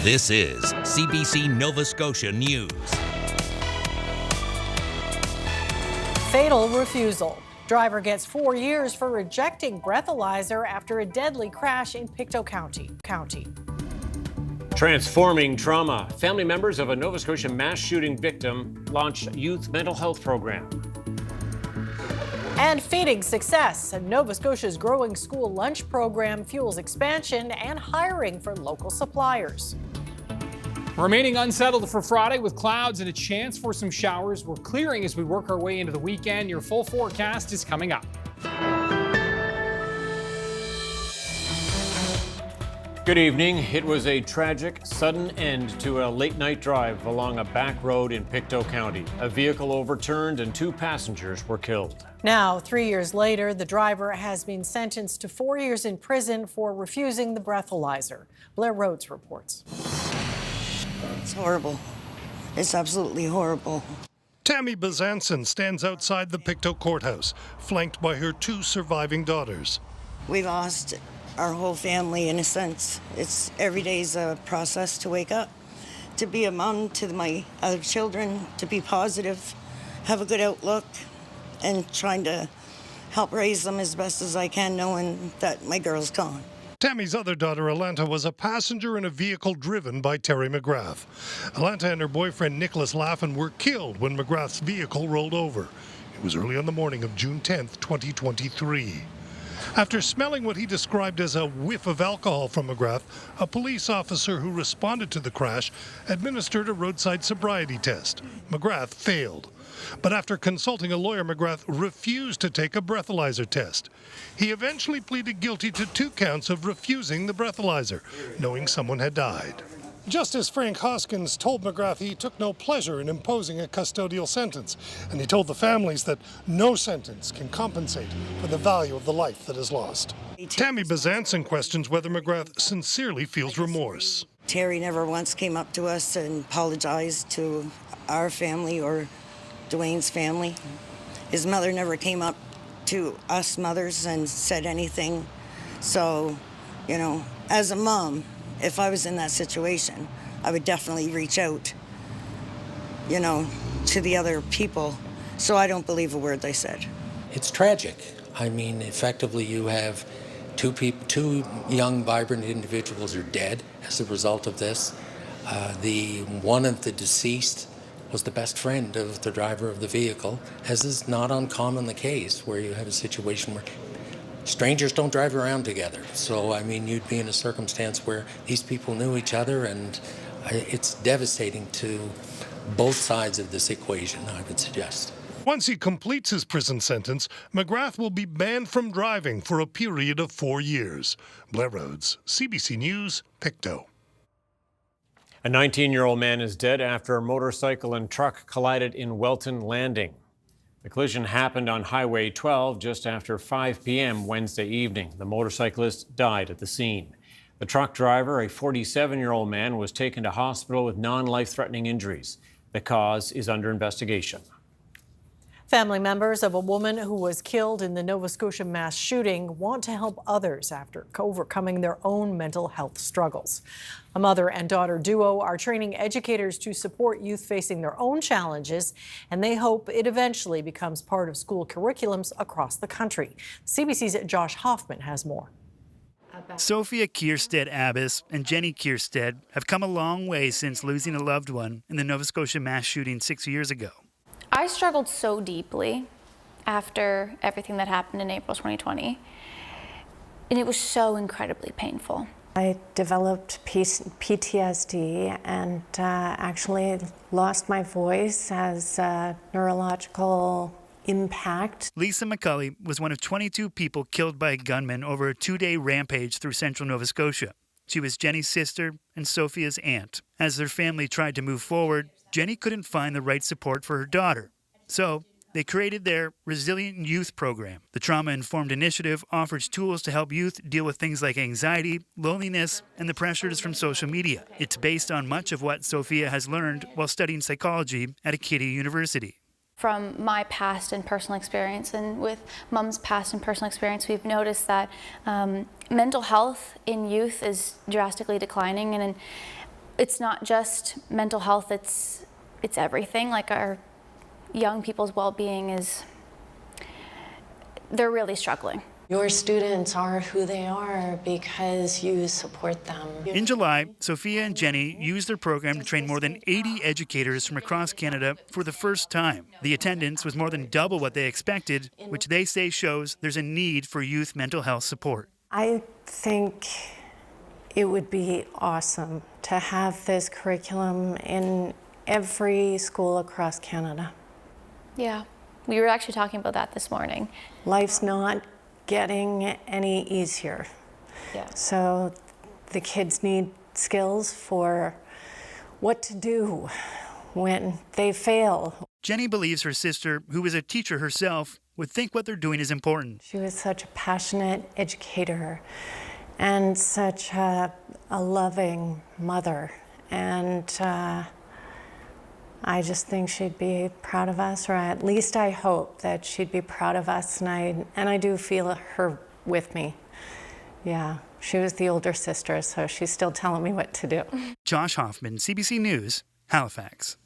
This is CBC Nova Scotia News. Fatal refusal. Driver gets 4 years for rejecting breathalyzer after a deadly crash in Pictou County. Transforming trauma. Family members of a Nova Scotia mass shooting victim launched youth mental health program. And feeding success. Nova Scotia's growing school lunch program fuels expansion and hiring for local suppliers. Remaining unsettled for Friday with clouds and a chance for some showers. We're clearing as we work our way into the weekend. Your full forecast is coming up. Good evening. It was a tragic, sudden end to a late-night drive along a back road in Pictou County. A vehicle overturned and 2 passengers were killed. Now, 3 years later, the driver has been sentenced to 4 years in prison for refusing the breathalyzer. Blair Rhodes reports. It's horrible. It's absolutely horrible. Tammy Bazanson stands outside the Pictou courthouse, flanked by her 2 surviving daughters. We lost our whole family in a sense. It's every day's a process to wake up, to be a mom to my other children, to be positive, have a good outlook, and trying to help raise them as best as I can, knowing that my girl's gone. Tammy's other daughter, Alanta, was a passenger in a vehicle driven by Terry McGrath. Alanta and her boyfriend, Nicholas Laffin, were killed when McGrath's vehicle rolled over. It was early on the morning of June 10th, 2023. After smelling what he described as a whiff of alcohol from McGrath, a police officer who responded to the crash administered a roadside sobriety test. McGrath failed. But after consulting a lawyer, McGrath refused to take a breathalyzer test. He eventually pleaded guilty to 2 counts of refusing the breathalyzer, knowing someone had died. Justice Frank Hoskins told McGrath he took no pleasure in imposing a custodial sentence, and he told the families that no sentence can compensate for the value of the life that is lost. Tammy Bazanson questions whether McGrath sincerely feels remorse. Terry never once came up to us and apologized to our family or Dwayne's family. His mother never came up to us mothers and said anything. So, you know, as a mom, if I was in that situation, I would definitely reach out, you know, to the other people. So I don't believe a word they said. It's tragic. I mean, effectively, you have 2 young, vibrant individuals are dead as a result of this. One of the deceased was the best friend of the driver of the vehicle, as is not uncommon the case, where you have a situation where strangers don't drive around together. So, I mean, you'd be in a circumstance where these people knew each other, and it's devastating to both sides of this equation, I would suggest. Once he completes his prison sentence, McGrath will be banned from driving for a period of 4 years. Blair Rhodes, CBC News, Pictou. A 19-year-old man is dead after a motorcycle and truck collided in Welton Landing. The collision happened on Highway 12 just after 5 p.m. Wednesday evening. The motorcyclist died at the scene. The truck driver, a 47-year-old man, was taken to hospital with non-life-threatening injuries. The cause is under investigation. Family members of a woman who was killed in the Nova Scotia mass shooting want to help others after overcoming their own mental health struggles. A mother and daughter duo are training educators to support youth facing their own challenges, and they hope it eventually becomes part of school curriculums across the country. CBC's Josh Hoffman has more. Sophia Kierstead-Abbas and Jenny Kierstead have come a long way since losing a loved one in the Nova Scotia mass shooting 6 years ago. I struggled so deeply after everything that happened in April 2020, and it was so incredibly painful. I developed PTSD and actually lost my voice as a neurological impact. Lisa McCulley was one of 22 people killed by a gunman over a 2-day rampage through central Nova Scotia. She was Jenny's sister and Sophia's aunt. As their family tried to move forward, Jenny couldn't find the right support for her daughter. So they created their Resilient Youth program. The trauma-informed initiative offers tools to help youth deal with things like anxiety, loneliness, and the pressures from social media. It's based on much of what Sophia has learned while studying psychology at Acadia University. From my past and personal experience, and with Mom's past and personal experience, we've noticed that mental health in youth is drastically declining, and it's not just mental health, it's everything. Like our young people's well-being they're really struggling. Your students are who they are because you support them. In July, Sophia and Jenny used their program to train more than 80 educators from across Canada for the first time. The attendance was more than double what they expected, which they say shows there's a need for youth mental health support. I think it would be awesome to have this curriculum in every school across Canada. Yeah, we were actually talking about that this morning. Life's not getting any easier. Yeah. So the kids need skills for what to do when they fail. Jenny believes her sister, who is a teacher herself, would think what they're doing is important. She was such a passionate educator and such a loving mother. And I just think she'd be proud of us, or at least I hope that she'd be proud of us, and I do feel her with me. Yeah, she was the older sister, so she's still telling me what to do. Josh Hoffman, CBC News, Halifax.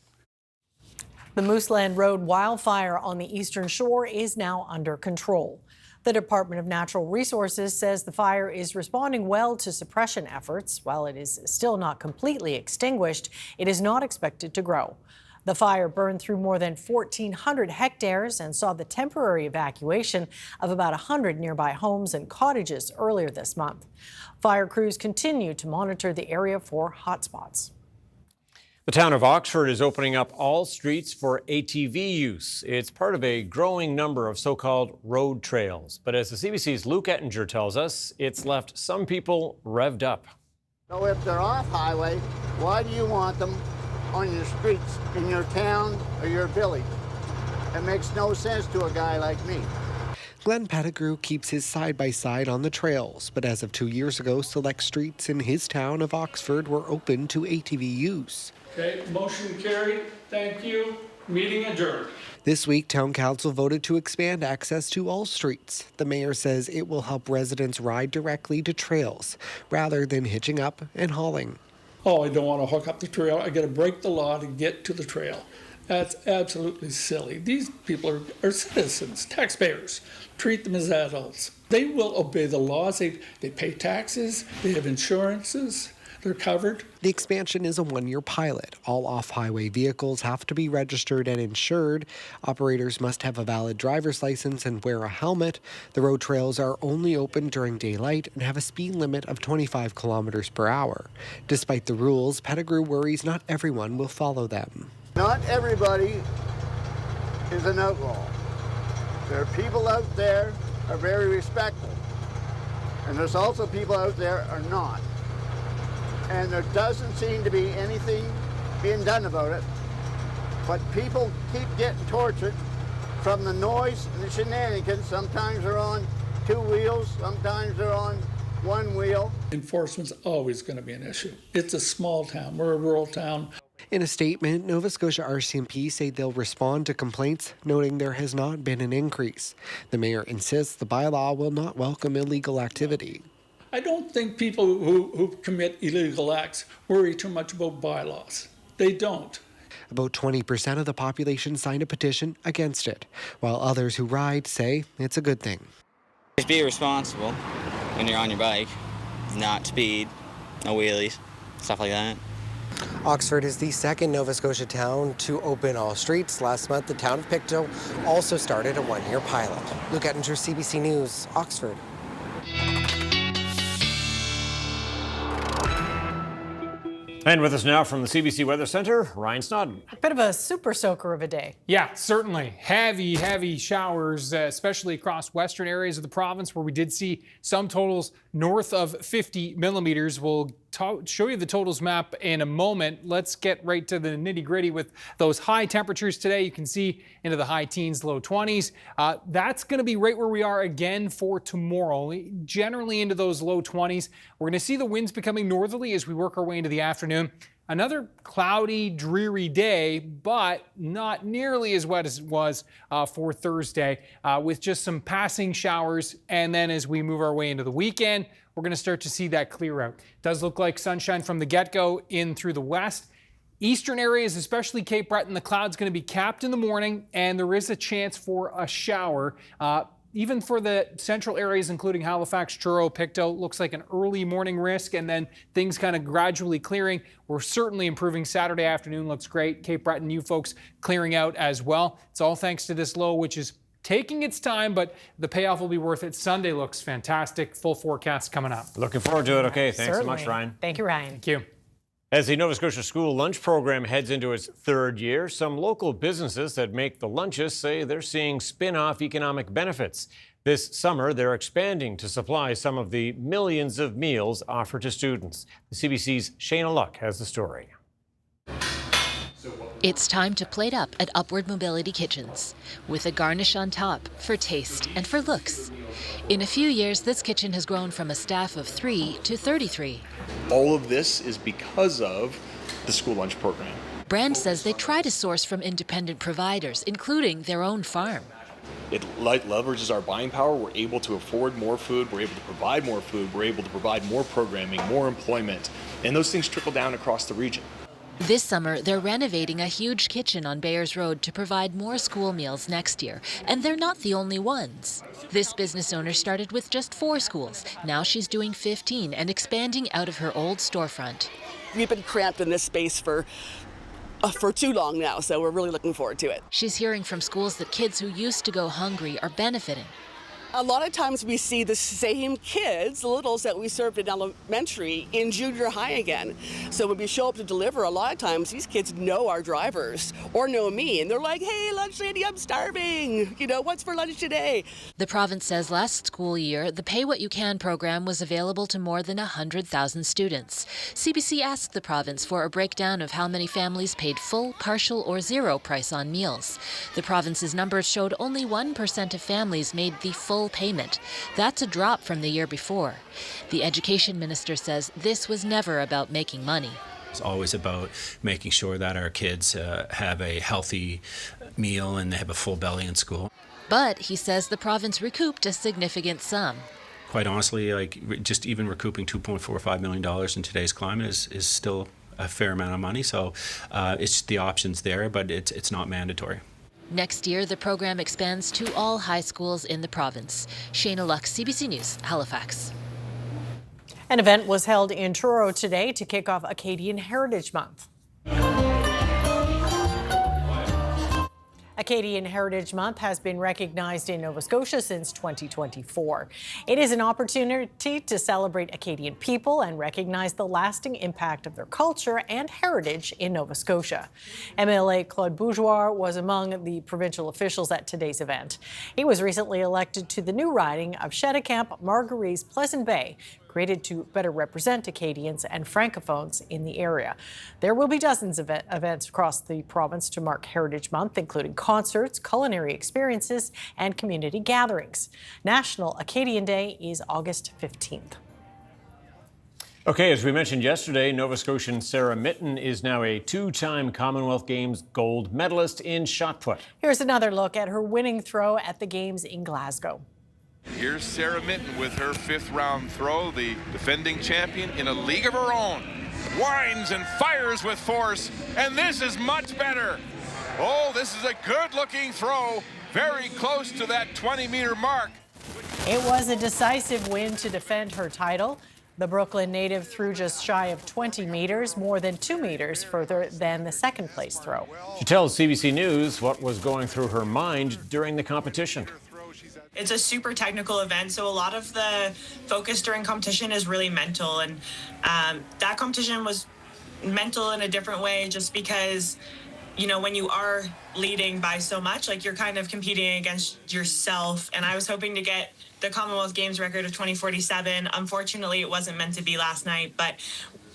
The Mooseland Road wildfire on the Eastern Shore is now under control. The Department of Natural Resources says the fire is responding well to suppression efforts. While it is still not completely extinguished, it is not expected to grow. The fire burned through more than 1,400 hectares and saw the temporary evacuation of about 100 nearby homes and cottages earlier this month. Fire crews continue to monitor the area for hotspots. The town of Oxford is opening up all streets for ATV use. It's part of a growing number of so-called road trails. But as the CBC's Luke Ettinger tells us, it's left some people revved up. So if they're off highway, why do you want them on your streets in your town or your village? It makes no sense to a guy like me. Glenn Pettigrew keeps his side-by-side on the trails, but as of 2 years ago, select streets in his town of Oxford were open to ATV use. Okay, motion carried. Thank you. Meeting adjourned. This week, Town Council voted to expand access to all streets. The mayor says it will help residents ride directly to trails rather than hitching up and hauling. Oh, I don't want to hook up the trail. I got to break the law to get to the trail. That's absolutely silly. These people are citizens, taxpayers. Treat them as adults. They will obey the laws. They pay taxes. They have insurances. They're covered. The expansion is a one-year pilot. All off-highway vehicles have to be registered and insured. Operators must have a valid driver's license and wear a helmet. The road trails are only open during daylight and have a speed limit of 25 kilometers per hour. Despite the rules, Pettigrew worries not everyone will follow them. Not everybody is an outlaw. There are people out there who are very respectful. And there's also people out there who are not. And there doesn't seem to be anything being done about it. But people keep getting tortured from the noise and the shenanigans. Sometimes they're on 2 wheels, sometimes they're on 1 wheel. Enforcement's always going to be an issue. It's a small town. We're a rural town. In a statement, Nova Scotia RCMP say they'll respond to complaints, noting there has not been an increase. The mayor insists the bylaw will not welcome illegal activity. I don't think people who commit illegal acts worry too much about bylaws. They don't. About 20% of the population signed a petition against it, while others who ride say it's a good thing. Just be responsible when you're on your bike, not speed, no wheelies, stuff like that. Oxford is the second Nova Scotia town to open all streets. Last month, the town of Pictou also started a one-year pilot. Luke Ettinger, CBC News, Oxford. And with us now from the CBC Weather Centre, Ryan Snoddon. A bit of a super soaker of a day. Yeah, certainly. Heavy showers, especially across western areas of the province where we did see some totals north of 50 millimeters. We'll show you the totals map in a moment. Let's get right to the nitty-gritty with those high temperatures today. You can see into the high teens, low 20s. That's going to be right where we are again for tomorrow, generally into those low 20s. We're going to see the winds becoming northerly as we work our way into the afternoon. Another cloudy, dreary day, but not nearly as wet as it was for Thursday, with just some passing showers. And then as we move our way into the weekend, we're going to start to see that clear out. It does look like sunshine from the get-go in through the west. Eastern areas, especially Cape Breton, the cloud's going to be capped in the morning, and there is a chance for a shower. Even for the central areas, including Halifax, Truro, Pictou, looks like an early morning risk, and then things kind of gradually clearing. We're certainly improving. Saturday afternoon looks great. Cape Breton, you folks clearing out as well. It's all thanks to this low, which is taking its time, but the payoff will be worth it. Sunday looks fantastic. Full forecast coming up. Looking forward to it. Okay, thanks so much, Ryan. Thank you, Ryan. Thank you. As the Nova Scotia School Lunch Program heads into its third year, some local businesses that make the lunches say they're seeing spin-off economic benefits. This summer, they're expanding to supply some of the millions of meals offered to students. The CBC's Shayna Luck has the story. It's time to plate up at Upward Mobility Kitchens, with a garnish on top for taste and for looks. In a few years, this kitchen has grown from a staff of 3 to 33. All of this is because of the school lunch program. Brand says they try to source from independent providers, including their own farm. It leverages our buying power. We're able to afford more food. We're able to provide more food. We're able to provide more programming, more employment, and those things trickle down across the region. This summer, they're renovating a huge kitchen on Bayers Road to provide more school meals next year, and they're not the only ones. This business owner started with just 4 schools. Now she's doing 15 and expanding out of her old storefront. We've been cramped in this space for too long now, so we're really looking forward to it. She's hearing from schools that kids who used to go hungry are benefiting. A lot of times we see the same kids, the littles that we served in elementary, in junior high again. So when we show up to deliver, a lot of times these kids know our drivers or know me, and they're like, hey, lunch lady, I'm starving. You know, what's for lunch today? The province says last school year, the Pay What You Can program was available to more than 100,000 students. CBC asked the province for a breakdown of how many families paid full, partial, or zero price on meals. The province's numbers showed only 1% of families made the full payment. That's a drop from the year before. The education minister says this was never about making money. It's always about making sure that our kids have a healthy meal and they have a full belly in school. But he says the province recouped a significant sum. Quite honestly, like just even recouping $2.45 million in today's climate is still a fair amount of money. So it's the options there, but it's not mandatory. Next year, the program expands to all high schools in the province. Shayna Luck, CBC News, Halifax. An event was held in Truro today to kick off Acadian Heritage Month. Acadian Heritage Month has been recognized in Nova Scotia since 2024. It is an opportunity to celebrate Acadian people and recognize the lasting impact of their culture and heritage in Nova Scotia. MLA Claude Bourgeois was among the provincial officials at today's event. He was recently elected to the new riding of Cheticamp Marguerite's Pleasant Bay, created to better represent Acadians and Francophones in the area. There will be dozens of events across the province to mark Heritage Month, including concerts, culinary experiences, and community gatherings. National Acadian Day is August 15th. Okay, as we mentioned yesterday, Nova Scotian Sarah Mitten is now a 2-time Commonwealth Games gold medalist in shot put. Here's another look at her winning throw at the Games in Glasgow. Here's Sarah Mitten with her 5th round throw, the defending champion in a league of her own. Winds and fires with force, and this is much better. Oh, this is a good-looking throw, very close to that 20-meter mark. It was a decisive win to defend her title. The Brooklyn native threw just shy of 20 meters, more than 2 meters further than the second-place throw. She tells CBC News what was going through her mind during the competition. It's a super technical event, so a lot of the focus during competition is really mental, and that competition was mental in a different way just because, you know, when you are leading by so much, like, you're kind of competing against yourself, and I was hoping to get the Commonwealth Games record of 20:47. Unfortunately, it wasn't meant to be last night, but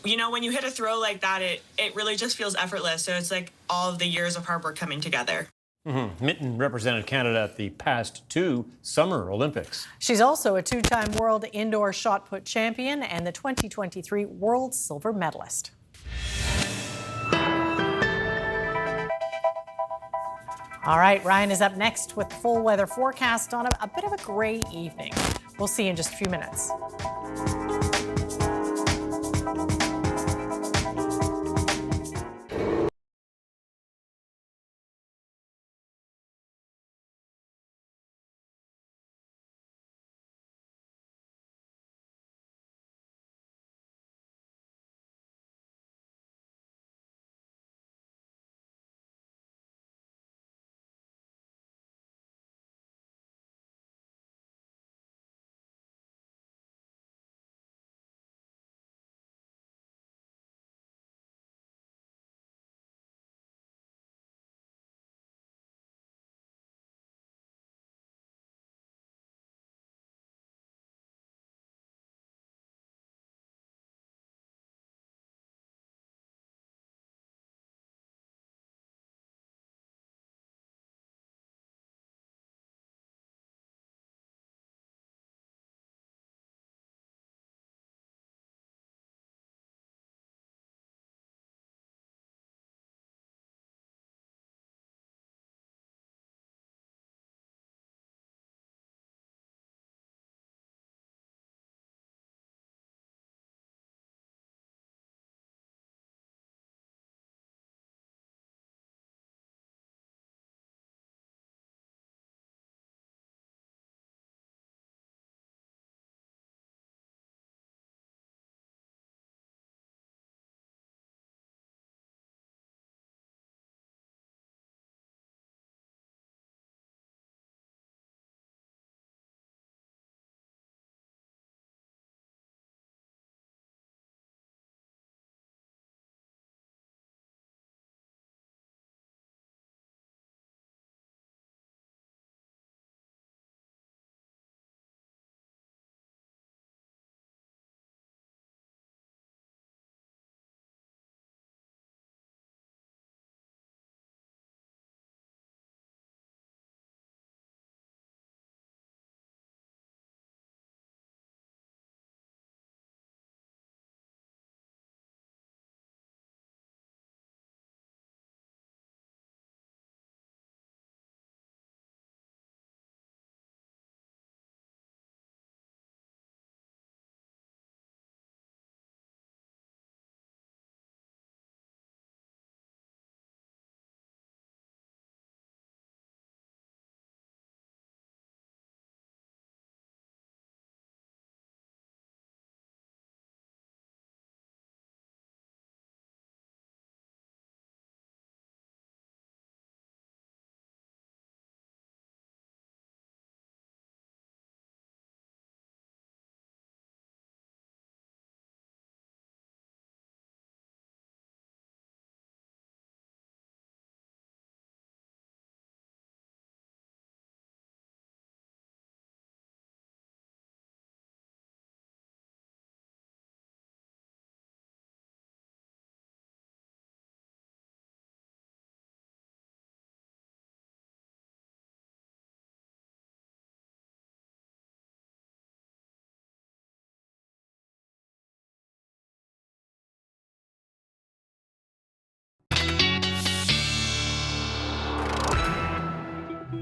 you know, when you hit a throw like that, it really just feels effortless, so it's like all of the years of hard work coming together. Mitten represented Canada at the past 2 Summer Olympics. She's also a 2-time world indoor shot put champion and the 2023 world silver medalist. All right, Ryan is up next with the full weather forecast on a bit of a gray evening. We'll see you in just a few minutes.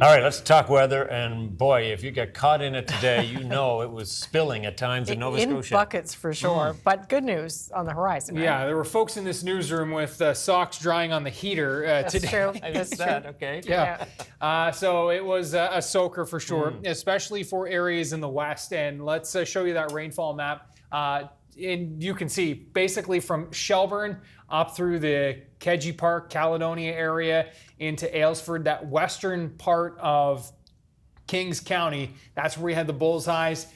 All right, let's talk weather. And boy, if you got caught in it today, you know it was spilling at times in Nova Scotia. In buckets for sure, but good news on the horizon. Right? Yeah, there were folks in this newsroom with socks drying on the heater That's today. true. I missed that, okay. Yeah. So it was a soaker for sure, especially for areas in the west. And let's show you that rainfall map. And you can see basically from Shelburne up through the Kedzie Park, Caledonia area into Aylesford, that western part of Kings County. That's where we had the bullseyes.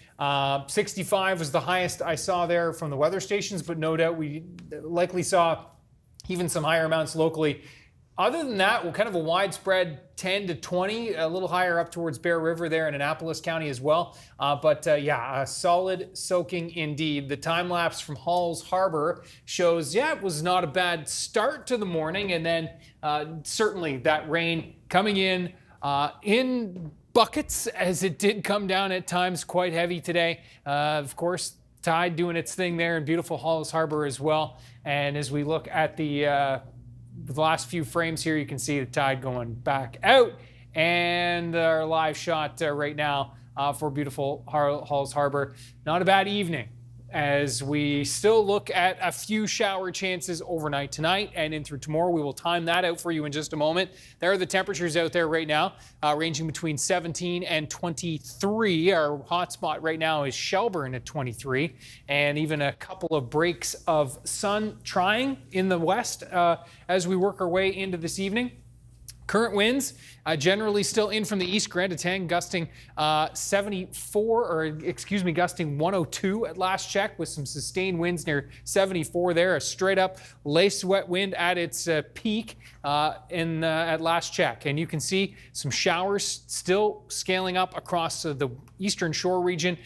65 was the highest I saw there from the weather stations, but no doubt we likely saw even some higher amounts locally. Other than that, kind of a widespread 10 to 20, a little higher up towards Bear River there in Annapolis County as well. But yeah, a solid soaking indeed. The time lapse from Halls Harbor shows, yeah, it was not a bad start to the morning. And then certainly that rain coming in buckets, as it did come down at times quite heavy today. Of course, tide doing its thing there in beautiful Halls Harbor as well. And as we look at the the last few frames here, you can see the tide going back out, and our live shot right now for beautiful Halls Harbor. Not a bad evening, as we still look at a few shower chances overnight tonight and in through tomorrow. We will time that out for you in just a moment. There are the temperatures out there right now, ranging between 17 and 23. Our hot spot right now is Shelburne at 23, and even a couple of breaks of sun trying in the west as we work our way into this evening. Current winds generally still in from the east. Grand Tang gusting gusting 102 at last check, with some sustained winds near 74 there. A straight up lace wet wind at its peak at last check. And you can see some showers still scaling up across the eastern shore region,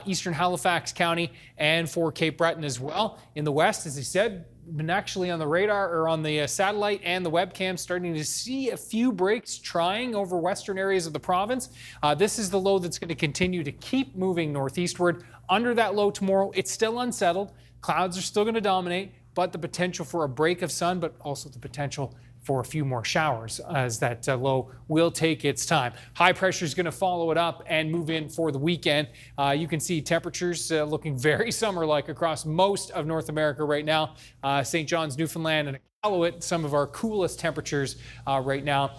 eastern Halifax County, and for Cape Breton as well. In the west, as I said, been actually on the radar or on the satellite and the webcam starting to see a few breaks trying over western areas of the province. This is the low that's going to continue to keep moving northeastward. Under that low tomorrow, it's still unsettled. Clouds are still going to dominate, but the potential for a break of sun, but also the potential for a few more showers as that low will take its time. High pressure is going to follow it up and move in for the weekend. You can see temperatures looking very summer-like across most of North America right now. St. John's, Newfoundland, and Iqaluit, some of our coolest temperatures right now.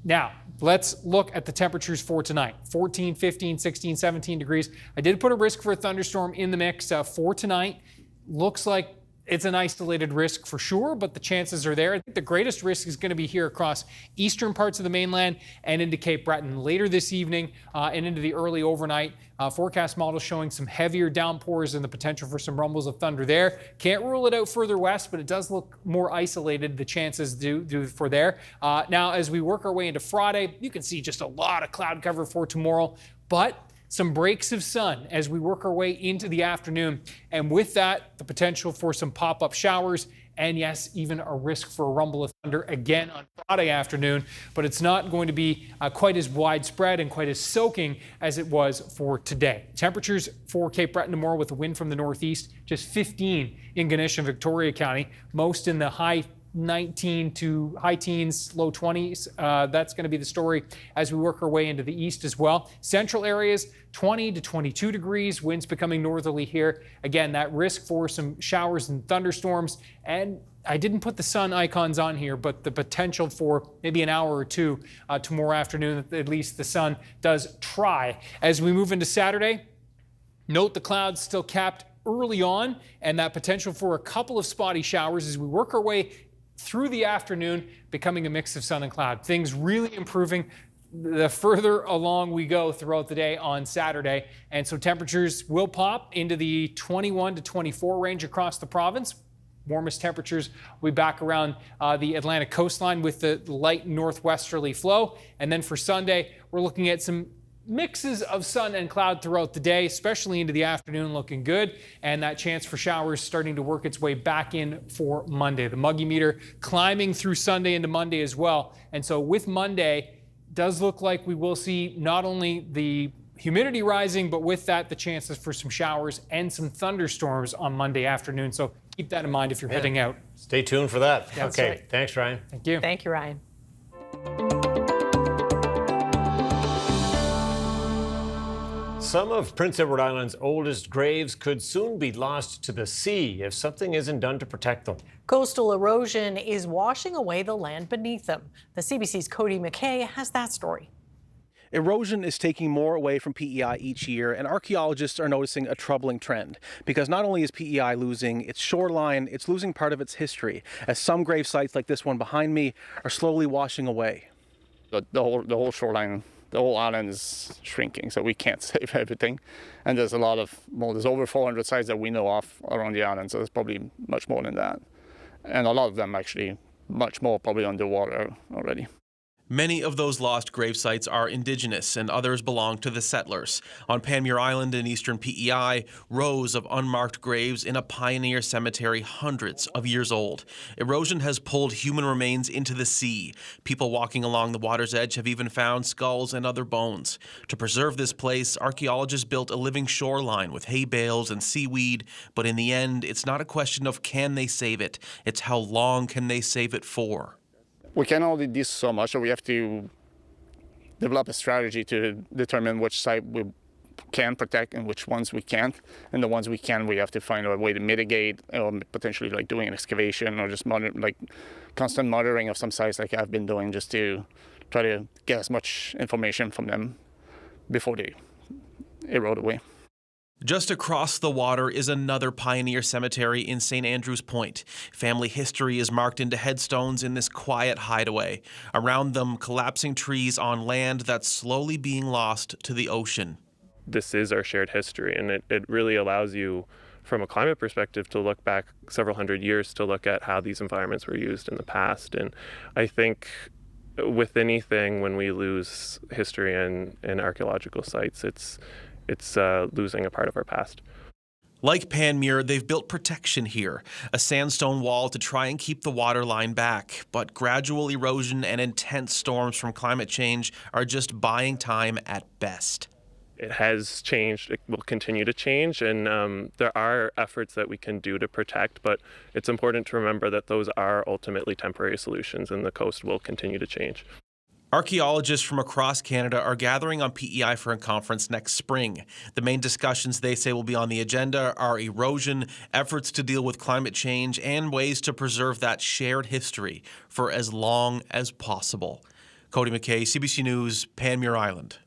Now, let's look at the temperatures for tonight. 14, 15, 16, 17 degrees. I did put a risk for a thunderstorm in the mix for tonight. Looks like it's an isolated risk for sure, but the chances are there. I think the greatest risk is going to be here across eastern parts of the mainland and into Cape Breton later this evening and into the early overnight. Forecast models showing some heavier downpours and the potential for some rumbles of thunder there. Can't rule it out further west, but it does look more isolated, the chances do for there. Now, as we work our way into Friday, you can see just a lot of cloud cover for tomorrow, but some breaks of sun as we work our way into the afternoon. And with that, the potential for some pop-up showers and, yes, even a risk for a rumble of thunder again on Friday afternoon. But it's not going to be quite as widespread and quite as soaking as it was for today. Temperatures for Cape Breton tomorrow with the wind from the northeast, just 15 in Ganesha and Victoria County, most in the high 19 to high teens, low 20s. That's going to be the story as we work our way into the east as well. Central areas, 20 to 22 degrees, winds becoming northerly here. Again, that risk for some showers and thunderstorms. And I didn't put the sun icons on here, but the potential for maybe an hour or two tomorrow afternoon, at least the sun does try. As we move into Saturday, note the clouds still capped early on, and that potential for a couple of spotty showers as we work our way through the afternoon, becoming a mix of sun and cloud. Things really improving the further along we go throughout the day on Saturday. And so temperatures will pop into the 21 to 24 range across the province. Warmest temperatures will be back around the Atlantic coastline with the light northwesterly flow. And then for Sunday, we're looking at some mixes of sun and cloud throughout the day, especially into the afternoon, looking good. And that chance for showers starting to work its way back in for Monday. The muggy meter climbing through Sunday into Monday as well. And so with Monday, does look like we will see not only the humidity rising, but with that, the chances for some showers and some thunderstorms on Monday afternoon. So keep that in mind if you're heading out. Stay tuned for that. That's okay, right. Thanks, Ryan. Thank you. Thank you, Ryan. Some of Prince Edward Island's oldest graves could soon be lost to the sea if something isn't done to protect them. Coastal erosion is washing away the land beneath them. The CBC's Cody McKay has that story. Erosion is taking more away from PEI each year, and archaeologists are noticing a troubling trend. Because not only is PEI losing its shoreline, it's losing part of its history, as some grave sites like this one behind me are slowly washing away. The whole shoreline, the whole island is shrinking, so we can't save everything. And there's a lot of, well, there's over 400 sites that we know of around the island, so there's probably much more than that. And a lot of them actually much more probably underwater already. Many of those lost grave sites are Indigenous and others belong to the settlers. On Panmure Island in eastern PEI, rows of unmarked graves in a pioneer cemetery hundreds of years old. Erosion has pulled human remains into the sea. People walking along the water's edge have even found skulls and other bones. To preserve this place, archaeologists built a living shoreline with hay bales and seaweed, but in the end, it's not a question of can they save it, it's how long can they save it for. We can only do so much, so we have to develop a strategy to determine which site we can protect and which ones we can't. And the ones we can, we have to find a way to mitigate, or potentially like doing an excavation or just constant monitoring of some sites like I've been doing, just to try to get as much information from them before they erode away. Just across the water is another pioneer cemetery in St. Andrew's Point. Family history is marked into headstones in this quiet hideaway. Around them, collapsing trees on land that's slowly being lost to the ocean. This is our shared history, and it really allows you, from a climate perspective, to look back several hundred years to look at how these environments were used in the past. And I think with anything, when we lose history and archaeological sites, it's losing a part of our past. Like Panmure, they've built protection here, a sandstone wall to try and keep the water line back. But gradual erosion and intense storms from climate change are just buying time at best. It has changed, it will continue to change, and there are efforts that we can do to protect, but it's important to remember that those are ultimately temporary solutions, and the coast will continue to change. Archaeologists from across Canada are gathering on PEI for a conference next spring. The main discussions they say will be on the agenda are erosion, efforts to deal with climate change, and ways to preserve that shared history for as long as possible. Cody McKay, CBC News, Panmure Island.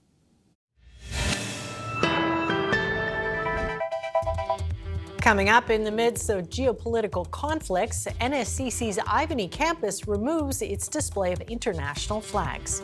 Coming up, in the midst of geopolitical conflicts, NSCC's Ivany campus removes its display of international flags.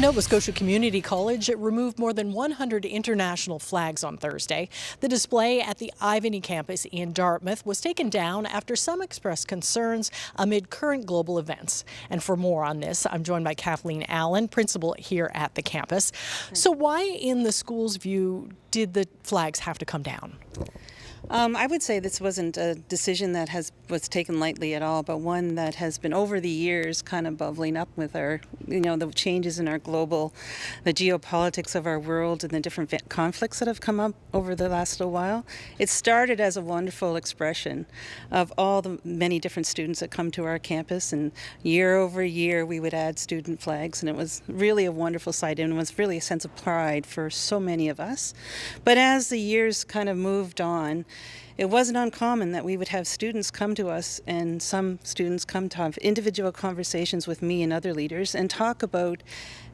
Nova Scotia Community College removed more than 100 international flags on Thursday. The display at the Ivany campus in Dartmouth was taken down after some expressed concerns amid current global events. And for more on this, I'm joined by Kathleen Allen, principal here at the campus. So why, in the school's view, did the flags have to come down? I would say this wasn't a decision that was taken lightly at all, but one that has been over the years kind of bubbling up with our, the changes in our the geopolitics of our world and the different conflicts that have come up over the last little while. It started as a wonderful expression of all the many different students that come to our campus, and year over year we would add student flags, and it was really a wonderful sight, and it was really a sense of pride for so many of us. But as the years kind of moved on, it wasn't uncommon that we would have students come to us, and some students come to have individual conversations with me and other leaders and talk about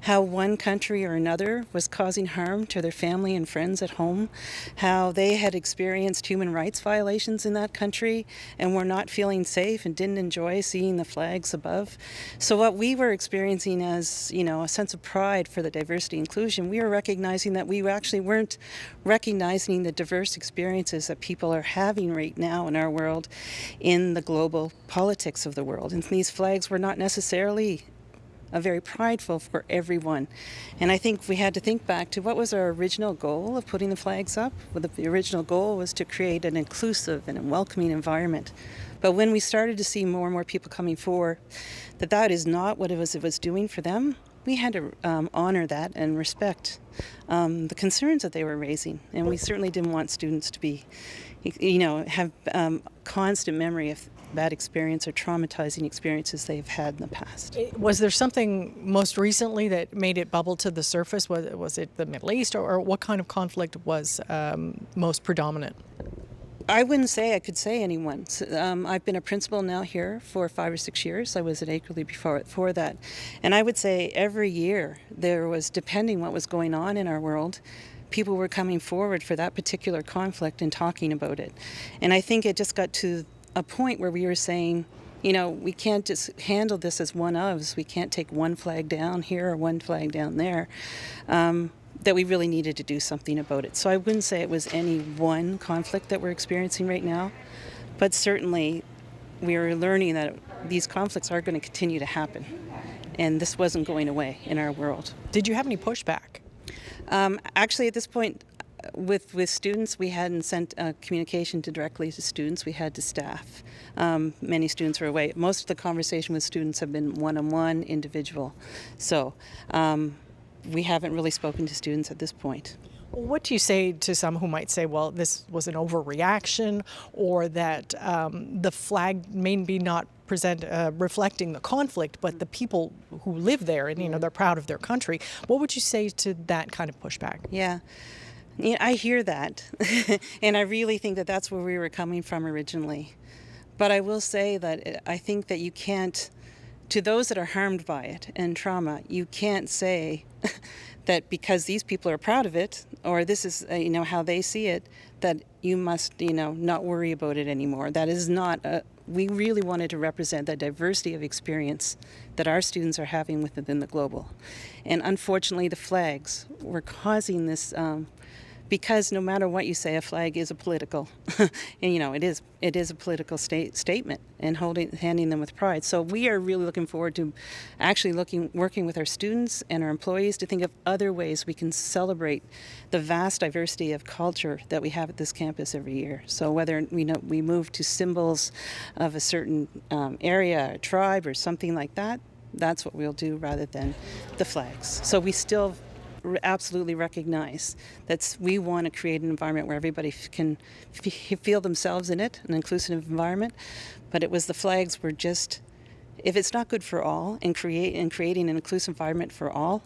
how one country or another was causing harm to their family and friends at home, how they had experienced human rights violations in that country and were not feeling safe and didn't enjoy seeing the flags above. So what we were experiencing as, a sense of pride for the diversity inclusion, we were recognizing that we actually weren't recognizing the diverse experiences that people are having right now in our world in the global politics of the world. And these flags were not necessarily very prideful for everyone. And I think we had to think back to what was our original goal of putting the flags up. Well, the original goal was to create an inclusive and a welcoming environment. But when we started to see more and more people coming forward, that is not what it was doing for them, we had to honor that and respect the concerns that they were raising. And we certainly didn't want students to be, have constant memory of bad experience or traumatizing experiences they've had in the past. Was there something most recently that made it bubble to the surface? Was it the Middle East, or what kind of conflict was most predominant? I wouldn't say I could say anyone. I've been a principal now here for 5 or 6 years. I was at Akerley before that. And I would say every year there was, depending what was going on in our world, people were coming forward for that particular conflict and talking about it. And I think it just got to a point where we were saying, we can't just handle this as one-ofs. We can't take one flag down here or one flag down there. That we really needed to do something about it. So I wouldn't say it was any one conflict that we're experiencing right now, but certainly we are learning that these conflicts are going to continue to happen, and this wasn't going away in our world. Did you have any pushback? Actually, at this point, with students, we hadn't sent communication directly to students. We had to staff. Many students were away. Most of the conversation with students have been one-on-one, individual. So we haven't really spoken to students at this point. What do you say to some who might say, well, this was an overreaction, or that the flag may be not reflecting the conflict, but the people who live there and, they're proud of their country? What would you say to that kind of pushback? Yeah. I hear that, and I really think that that's where we were coming from originally. But I will say that I think that you can't, to those that are harmed by it and trauma, you can't say that because these people are proud of it, or this is, how they see it, that you must, not worry about it anymore. That is not, we really wanted to represent the diversity of experience that our students are having within the global. And unfortunately, the flags were causing this, because no matter what you say, a flag is a political, and it is a political statement, and handing them with pride. So we are really looking forward to actually working with our students and our employees to think of other ways we can celebrate the vast diversity of culture that we have at this campus every year. So whether we move to symbols of a certain area, a tribe, or something like that, that's what we'll do rather than the flags. So we still absolutely recognize that we want to create an environment where everybody can feel themselves in it, an inclusive environment. But it was the flags were just, if it's not good for all and creating an inclusive environment for all,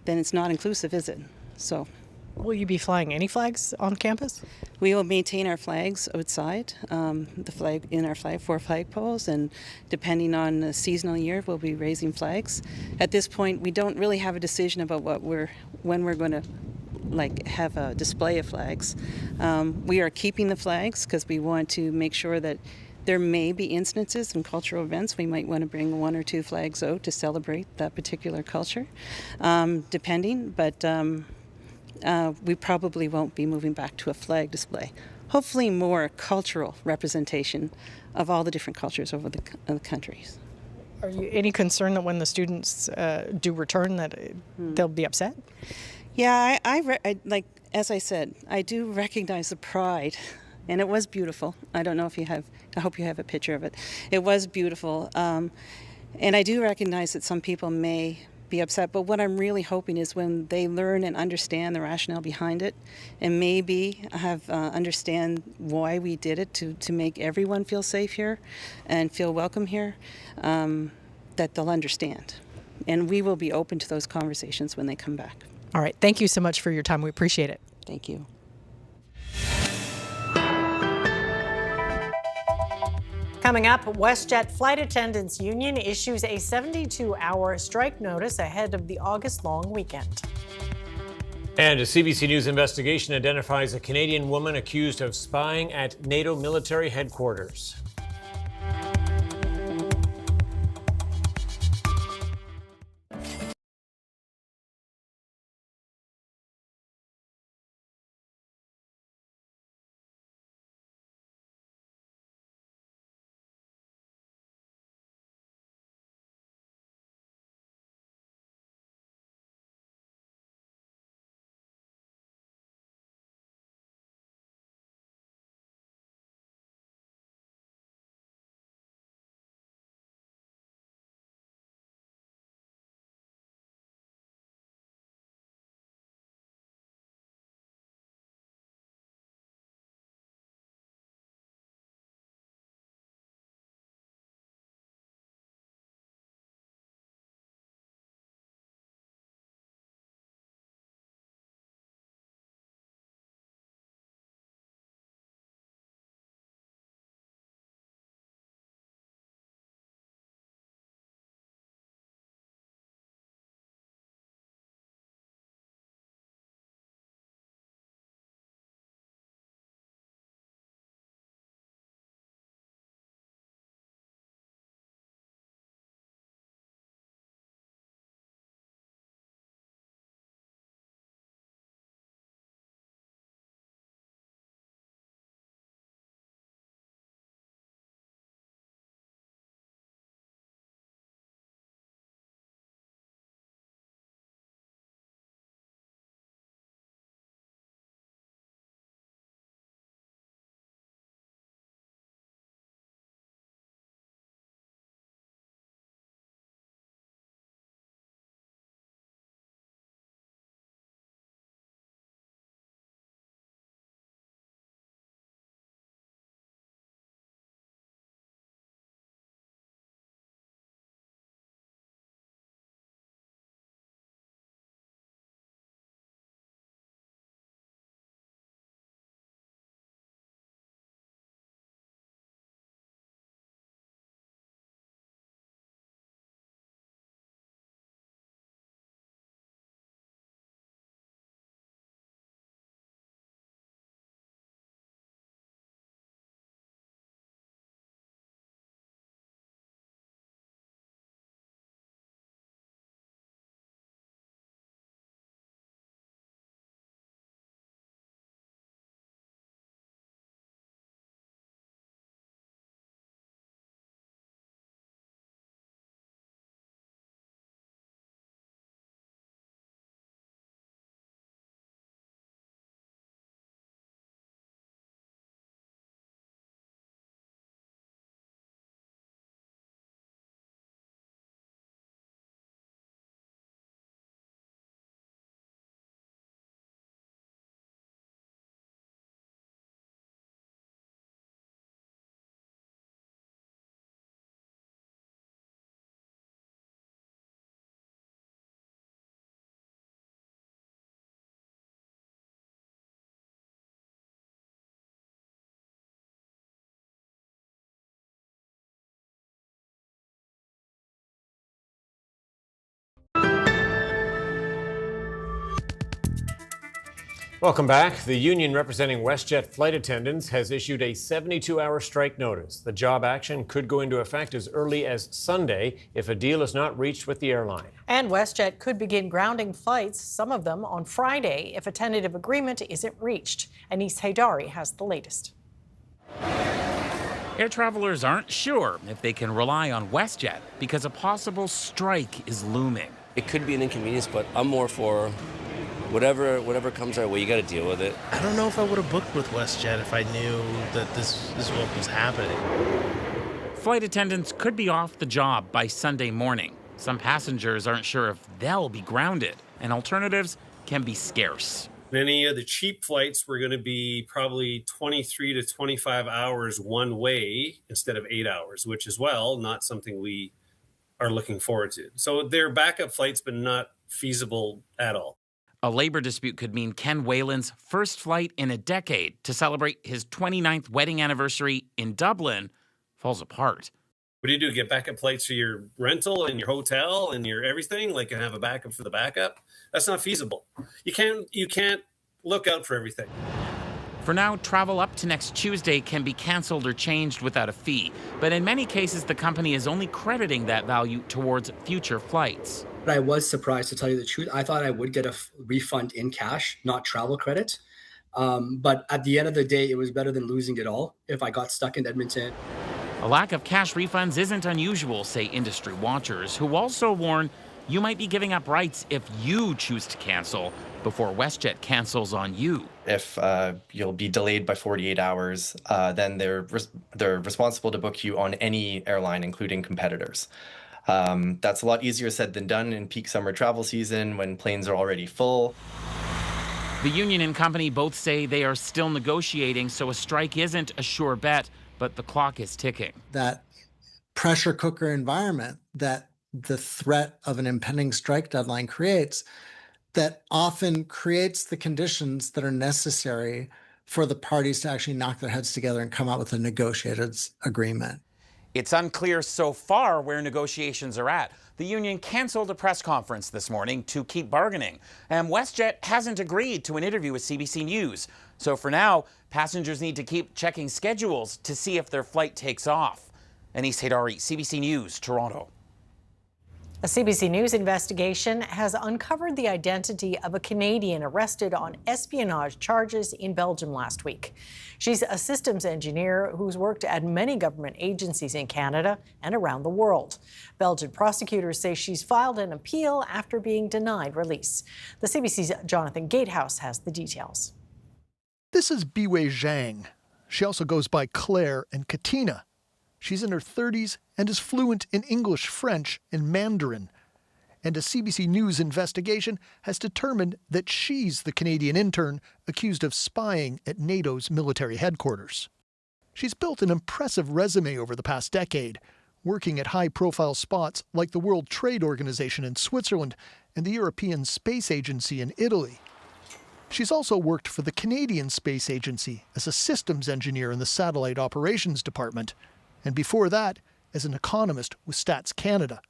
then it's not inclusive, is it? So. Will you be flying any flags on campus? We will maintain our flags outside, the flag in our 4 flagpoles, and depending on the seasonal year, we'll be raising flags. At this point, we don't really have a decision about when we're going to have a display of flags. We are keeping the flags because we want to make sure that There may be instances in cultural events we might want to bring 1 or 2 flags out to celebrate that particular culture, depending, but we probably won't be moving back to a flag display. Hopefully more cultural representation of all the different cultures over the countries. Are you any concern that when the students do return that they'll be upset? Yeah, I like, as I said, I do recognize the pride, and it was beautiful. I don't know if you have, I hope you have a picture of it. It was beautiful, and I do recognize that some people may be upset, but what I'm really hoping is when they learn and understand the rationale behind it, and maybe have understand why we did it to make everyone feel safe here and feel welcome here, that they'll understand. And we will be open to those conversations when they come back. All right. Thank you so much for your time. We appreciate it. Thank you. Coming up, WestJet Flight Attendants Union issues a 72-hour strike notice ahead of the August long weekend. And a CBC News investigation identifies a Canadian woman accused of spying at NATO military headquarters. Welcome back. The union representing WestJet flight attendants has issued a 72-hour strike notice. The job action could go into effect as early as Sunday if a deal is not reached with the airline. And WestJet could begin grounding flights, some of them on Friday, if a tentative agreement isn't reached. Anis Haidari has the latest. Air travelers aren't sure if they can rely on WestJet because a possible strike is looming. It could be an inconvenience, but I'm more for whatever comes our way. You got to deal with it. I don't know if I would have booked with WestJet if I knew that this is what was happening. Flight attendants could be off the job by Sunday morning. Some passengers aren't sure if they'll be grounded, and alternatives can be scarce. Many of the cheap flights were going to be probably 23 to 25 hours one way instead of 8 hours, which is, well, not something we are looking forward to. So they're backup flights, but not feasible at all. A labor dispute could mean Ken Whalen's first flight in a decade to celebrate his 29th wedding anniversary in Dublin falls apart. What do? Get backup flights for your rental and your hotel and your everything? Like, and have a backup for the backup? That's not feasible. You can't look out for everything. For now, travel up to next Tuesday can be canceled or changed without a fee. But in many cases, the company is only crediting that value towards future flights. I was surprised, to tell you the truth. I thought I would get a refund in cash, not travel credit. But at the end of the day, it was better than losing it all if I got stuck in Edmonton. A lack of cash refunds isn't unusual, say industry watchers, who also warn you might be giving up rights if you choose to cancel before WestJet cancels on you. If you'll be delayed by 48 hours, then they're responsible to book you on any airline, including competitors. That's a lot easier said than done in peak summer travel season when planes are already full. The union and company both say they are still negotiating, so a strike isn't a sure bet, but the clock is ticking. That pressure cooker environment that the threat of an impending strike deadline creates, that often creates the conditions that are necessary for the parties to actually knock their heads together and come out with a negotiated agreement. It's unclear so far where negotiations are at. The union canceled a press conference this morning to keep bargaining, and WestJet hasn't agreed to an interview with CBC News. So for now, passengers need to keep checking schedules to see if their flight takes off. Anis Haidari, CBC News, Toronto. A CBC News investigation has uncovered the identity of a Canadian arrested on espionage charges in Belgium last week. She's a systems engineer who's worked at many government agencies in Canada and around the world. Belgian prosecutors say she's filed an appeal after being denied release. The CBC's Jonathan Gatehouse has the details. This is Biwei Zhang. She also goes by Claire and Katina. She's in her 30s and is fluent in English, French, and Mandarin. And a CBC News investigation has determined that she's the Canadian intern accused of spying at NATO's military headquarters. She's built an impressive resume over the past decade, working at high-profile spots like the World Trade Organization in Switzerland and the European Space Agency in Italy. She's also worked for the Canadian Space Agency as a systems engineer in the Satellite Operations Department, and before that, as an economist with Stats Canada.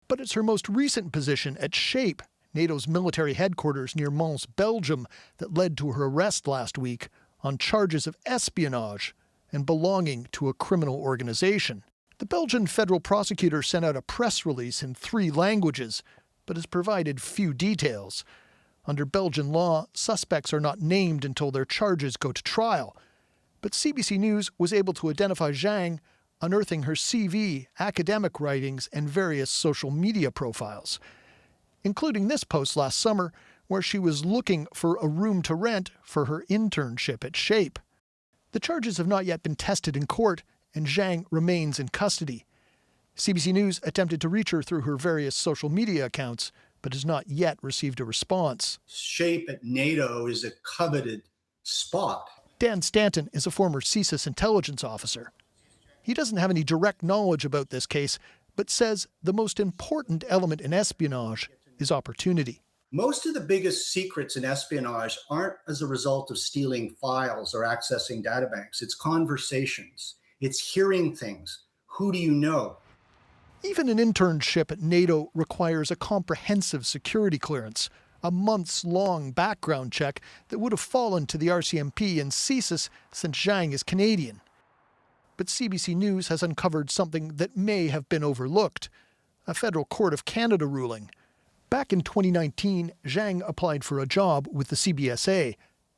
But it's her most recent position at SHAPE, NATO's military headquarters near Mons, Belgium, that led to her arrest last week on charges of espionage and belonging to a criminal organization. The Belgian federal prosecutor sent out a press release in 3 languages, but has provided few details. Under Belgian law, suspects are not named until their charges go to trial. But CBC News was able to identify Zhang, unearthing her CV, academic writings, and various social media profiles, including this post last summer where she was looking for a room to rent for her internship at SHAPE. The charges have not yet been tested in court, and Zhang remains in custody. CBC News attempted to reach her through her various social media accounts, but has not yet received a response. SHAPE at NATO is a coveted spot. Dan Stanton is a former CSIS intelligence officer. He doesn't have any direct knowledge about this case, but says the most important element in espionage is opportunity. Most of the biggest secrets in espionage aren't as a result of stealing files or accessing databanks. It's conversations. It's hearing things. Who do you know? Even an internship at NATO requires a comprehensive security clearance, a months-long background check that would have fallen to the RCMP and CSIS since Zhang is Canadian. But CBC News has uncovered something that may have been overlooked, a Federal Court of Canada ruling. Back in 2019, Zhang applied for a job with the CBSA,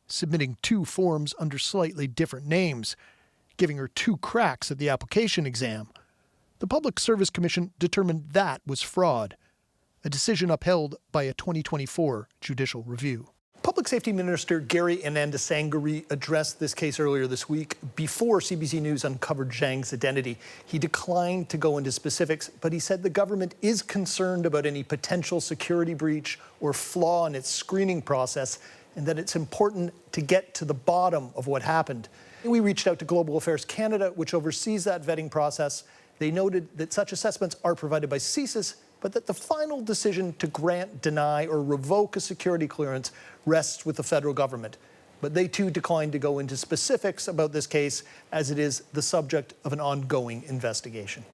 submitting 2 forms under slightly different names, giving her 2 cracks at the application exam. The Public Service Commission determined that was fraud, a decision upheld by a 2024 judicial review. Public Safety Minister Gary Anandasangiri addressed this case earlier this week before CBC News uncovered Zhang's identity. He declined to go into specifics, but he said the government is concerned about any potential security breach or flaw in its screening process, and that it's important to get to the bottom of what happened. We reached out to Global Affairs Canada, which oversees that vetting process. They noted that such assessments are provided by CSIS, but that the final decision to grant, deny, or revoke a security clearance rests with the federal government. But they too declined to go into specifics about this case, as it is the subject of an ongoing investigation.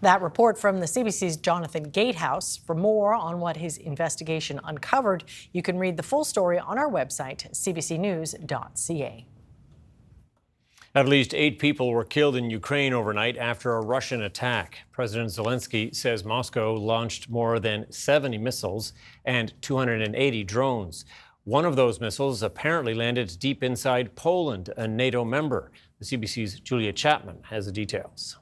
That report from the CBC's Jonathan Gatehouse. For more on what his investigation uncovered, you can read the full story on our website, cbcnews.ca. At least 8 people were killed in Ukraine overnight after a Russian attack. President Zelensky says Moscow launched more than 70 missiles and 280 drones. One of those missiles apparently landed deep inside Poland, a NATO member. The CBC's Julia Chapman has the details.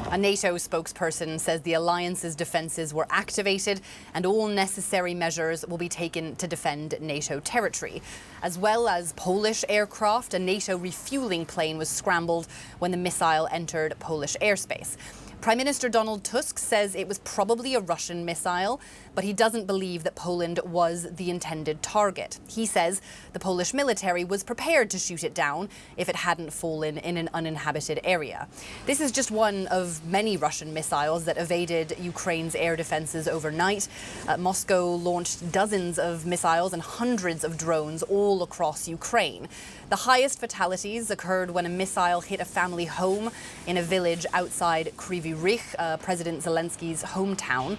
A NATO spokesperson says the alliance's defences were activated and all necessary measures will be taken to defend NATO territory. As well as Polish aircraft, a NATO refueling plane was scrambled when the missile entered Polish airspace. Prime Minister Donald Tusk says it was probably a Russian missile, but he doesn't believe that Poland was the intended target. He says the Polish military was prepared to shoot it down if it hadn't fallen in an uninhabited area. This is just one of many Russian missiles that evaded Ukraine's air defenses overnight. Moscow launched dozens of missiles and hundreds of drones all across Ukraine. The highest fatalities occurred when a missile hit a family home in a village outside Kryvyi Rih, President Zelensky's hometown.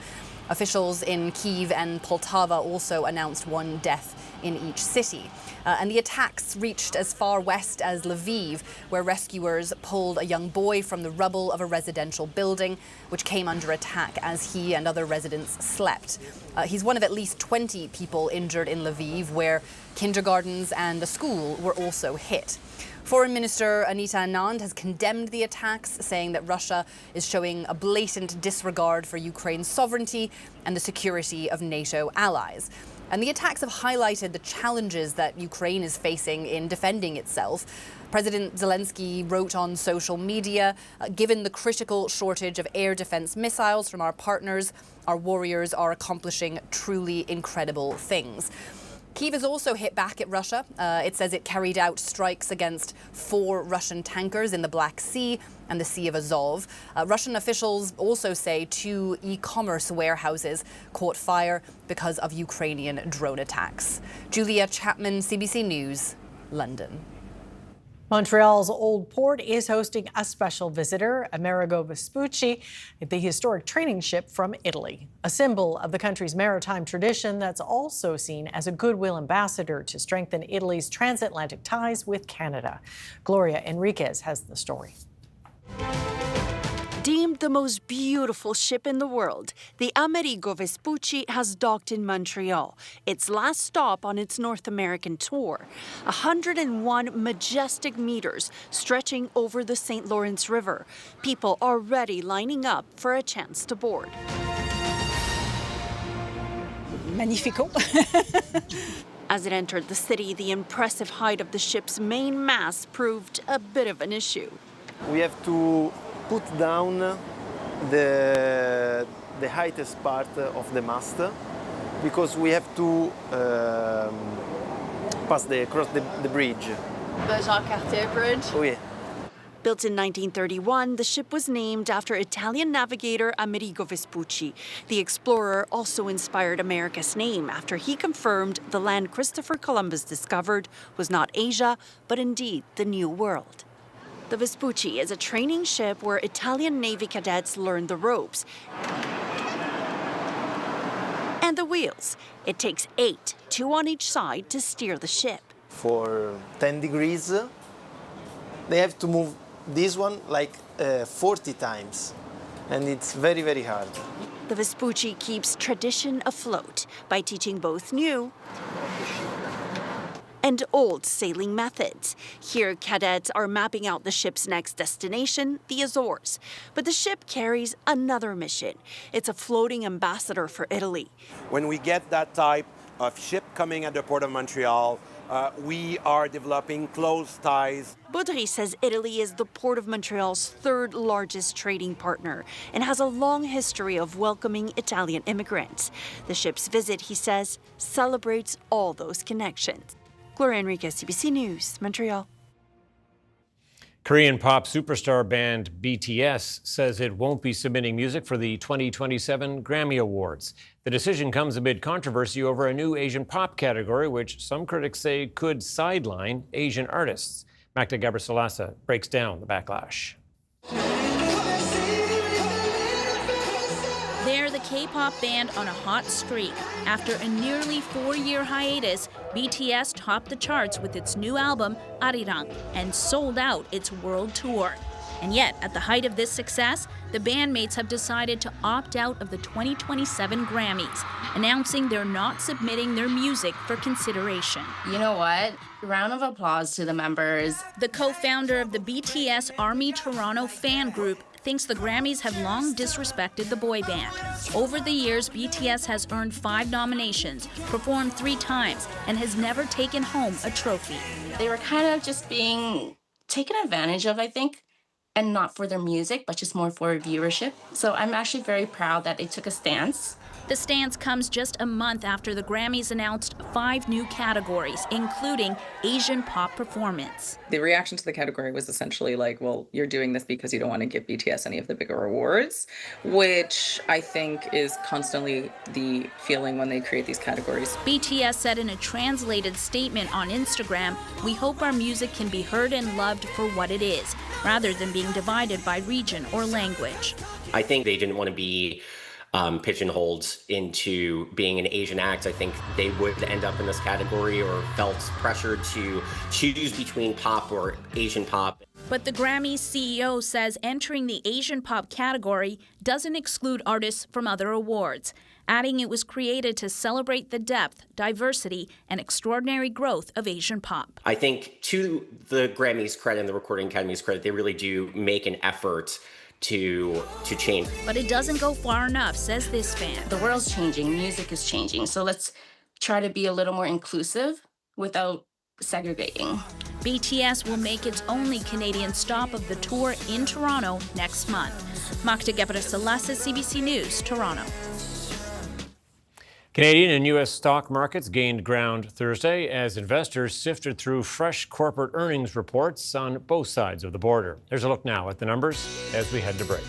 Officials in Kyiv and Poltava also announced 1 death in each city. And the attacks reached as far west as Lviv, where rescuers pulled a young boy from the rubble of a residential building, which came under attack as he and other residents slept. He's one of at least 20 people injured in Lviv, where kindergartens and a school were also hit. Foreign Minister Anita Anand has condemned the attacks, saying that Russia is showing a blatant disregard for Ukraine's sovereignty and the security of NATO allies. And the attacks have highlighted the challenges that Ukraine is facing in defending itself. President Zelensky wrote on social media, given the critical shortage of air defense missiles from our partners, our warriors are accomplishing truly incredible things. Kyiv has also hit back at Russia. It says it carried out strikes against 4 Russian tankers in the Black Sea and the Sea of Azov. Russian officials also say 2 e-commerce warehouses caught fire because of Ukrainian drone attacks. Julia Chapman, CBC News, London. Montreal's Old Port is hosting a special visitor, Amerigo Vespucci, the historic training ship from Italy, a symbol of the country's maritime tradition that's also seen as a goodwill ambassador to strengthen Italy's transatlantic ties with Canada. Gloria Enriquez has the story. Deemed the most beautiful ship in the world, the Amerigo Vespucci has docked in Montreal, its last stop on its North American tour. 101 majestic meters stretching over the St. Lawrence River. People already lining up for a chance to board. Magnifico. As it entered the city, the impressive height of the ship's main mast proved a bit of an issue. We have to put down the highest part of the mast because we have to cross the bridge. The Jacques-Cartier Bridge? Oui. Built in 1931, the ship was named after Italian navigator Amerigo Vespucci. The explorer also inspired America's name after he confirmed the land Christopher Columbus discovered was not Asia, but indeed the New World. The Vespucci is a training ship where Italian Navy cadets learn the ropes and the wheels. It takes 8, 2 on each side, to steer the ship. For 10 degrees, they have to move this one like 40 times, and it's very, very hard. The Vespucci keeps tradition afloat by teaching both new and old sailing methods. Here, cadets are mapping out the ship's next destination, the Azores. But the ship carries another mission. It's a floating ambassador for Italy. When we get that type of ship coming at the Port of Montreal, we are developing close ties. Baudry says Italy is the Port of Montreal's third largest trading partner and has a long history of welcoming Italian immigrants. The ship's visit, he says, celebrates all those connections. Gloria Enriquez, CBC News, Montreal. Korean pop superstar band BTS says it won't be submitting music for the 2027 Grammy Awards. The decision comes amid controversy over a new Asian pop category, which some critics say could sideline Asian artists. Magda Gabrisalasa breaks down the backlash. They're the K-pop band on a hot streak. After a nearly 4-year hiatus, BTS topped the charts with its new album, Arirang, and sold out its world tour. And yet, at the height of this success, the bandmates have decided to opt out of the 2027 Grammys, announcing they're not submitting their music for consideration. You know what? Round of applause to the members. The co-founder of the BTS Army Toronto fan group thinks the Grammys have long disrespected the boy band. Over the years, BTS has earned 5 nominations, performed 3 times, and has never taken home a trophy. They were kind of just being taken advantage of, I think, and not for their music, but just more for viewership. So I'm actually very proud that they took a stance. The stance comes just a month after the Grammys announced 5 new categories, including Asian pop performance. The reaction to the category was essentially like, well, you're doing this because you don't want to give BTS any of the bigger awards, which I think is constantly the feeling when they create these categories. BTS said in a translated statement on Instagram, "We hope our music can be heard and loved for what it is, rather than being divided by region or language." I think they didn't want to be pigeonholed into being an Asian act. I think they would end up in this category or felt pressured to choose between pop or Asian pop. But the Grammys CEO says entering the Asian pop category doesn't exclude artists from other awards, adding it was created to celebrate the depth, diversity, and extraordinary growth of Asian pop. I think to the Grammys' credit and the Recording Academy's credit, they really do make an effort to change. But it doesn't go far enough, says this fan. The world's changing, music is changing, so let's try to be a little more inclusive without segregating. BTS will make its only Canadian stop of the tour in Toronto next month. Magda Gabrisalasa, CBC News, Toronto. Canadian and U.S. stock markets gained ground Thursday as investors sifted through fresh corporate earnings reports on both sides of the border. There's a look now at the numbers as we head to break.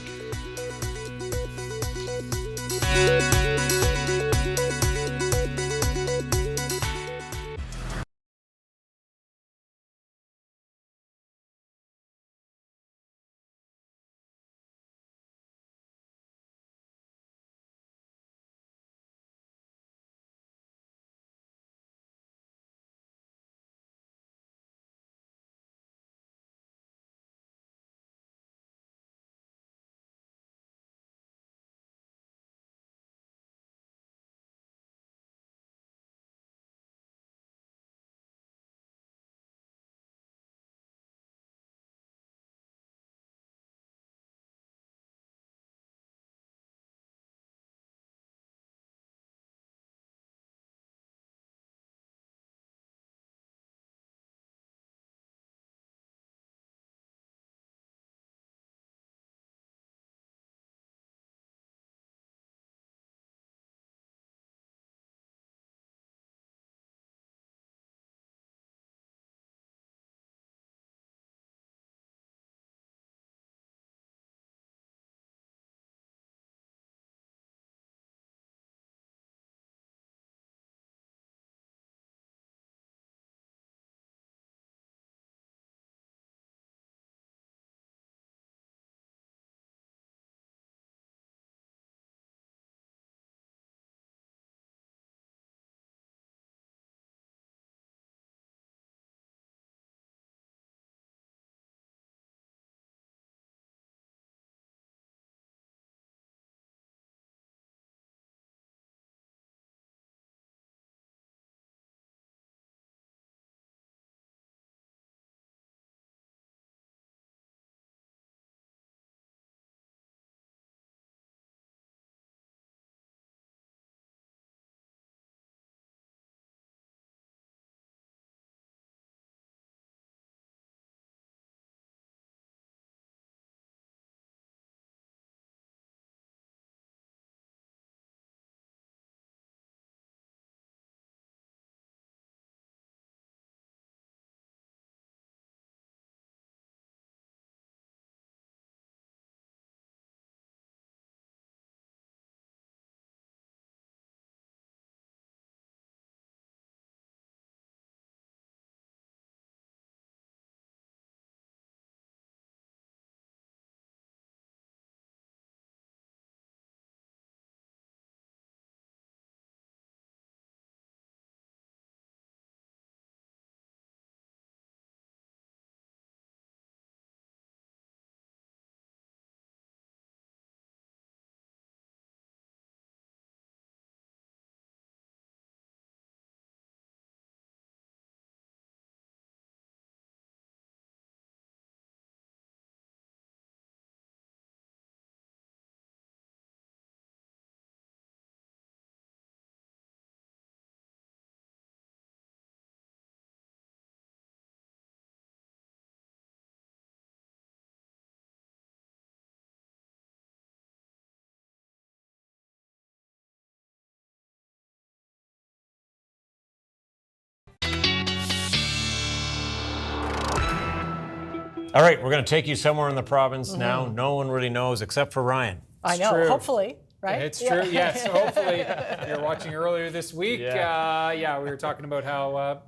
All right, we're going to take you somewhere in the province now. No one really knows except for Ryan. I know, true. hopefully. Right? It's true, yes. So hopefully, you're watching earlier this week. We were talking about how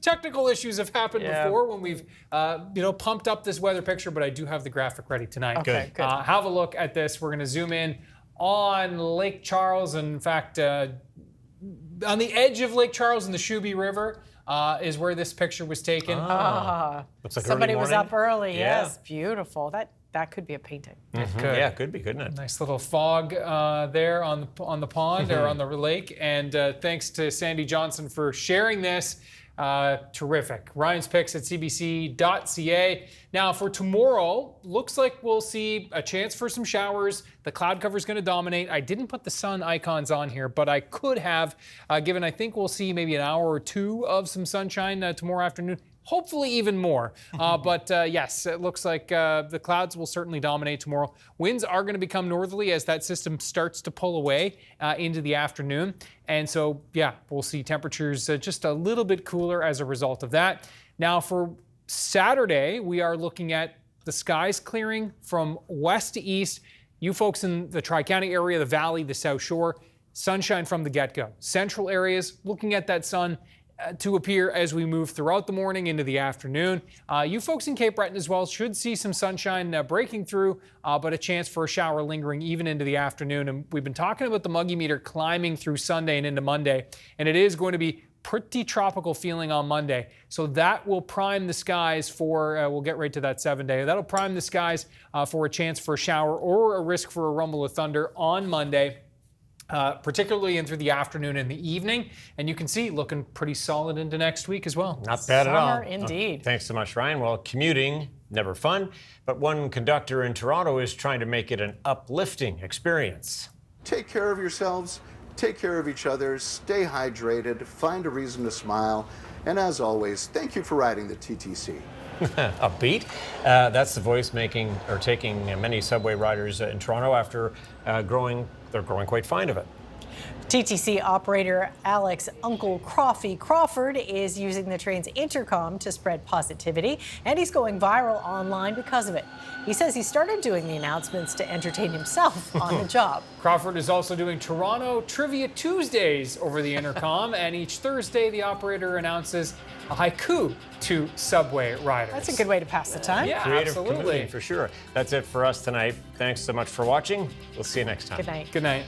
technical issues have happened before when we've, pumped up this weather picture. But I do have the graphic ready tonight. Okay, good. Have a look at this. We're going to zoom in on Lake Charles. And in fact, on the edge of Lake Charles in the Shuby River is where this picture was taken. Looks like Somebody early was morning. up early. Yeah. Yes, beautiful. That could be a painting. Yeah, it could be, couldn't it? Nice little fog there on the pond or on the lake. And thanks to Sandy Johnson for sharing this. Terrific. Ryan's picks at cbc.ca. Now for tomorrow, looks like we'll see a chance for some showers. The cloud cover is going to dominate. I didn't put the sun icons on here, but I could have, given I think we'll see maybe an hour or two of some sunshine tomorrow afternoon. Hopefully even more. Yes, it looks like the clouds will certainly dominate tomorrow. Winds are going to become northerly as that system starts to pull away into the afternoon. And so, we'll see temperatures just a little bit cooler as a result of that. Now for Saturday, we are looking at the skies clearing from west to east. You folks in the Tri-County area, the Valley, the South Shore, sunshine from the get-go. Central areas, looking at that sun to appear as we move throughout the morning into the afternoon. You folks in Cape Breton as well should see some sunshine breaking through, but a chance for a shower lingering even into the afternoon. And we've been talking about the muggy meter climbing through Sunday and into Monday, and it is going to be pretty tropical feeling on Monday. So that will prime the skies for, we'll get right to that 7-day. That'll prime the skies for a chance for a shower or a risk for a rumble of thunder on Monday. Particularly in through the afternoon and the evening. And you can see looking pretty solid into next week as well. Not bad at all. Summer indeed. Thanks so much, Ryan. Well, commuting, never fun, but one conductor in Toronto is trying to make it an uplifting experience. Take care of yourselves, take care of each other, stay hydrated, find a reason to smile, and as always, thank you for riding the TTC. Upbeat. That's the voice taking many subway riders in Toronto after they're growing quite fond of it. TTC operator Alex Uncle Croffy Crawford is using the train's intercom to spread positivity, and he's going viral online because of it. He says he started doing the announcements to entertain himself on the job. Crawford is also doing Toronto Trivia Tuesdays over the intercom, and each Thursday the operator announces a haiku to subway riders. That's a good way to pass the time. Yeah, Creative absolutely. community, for sure. That's it for us tonight. Thanks so much for watching. We'll see you next time. Good night. Good night.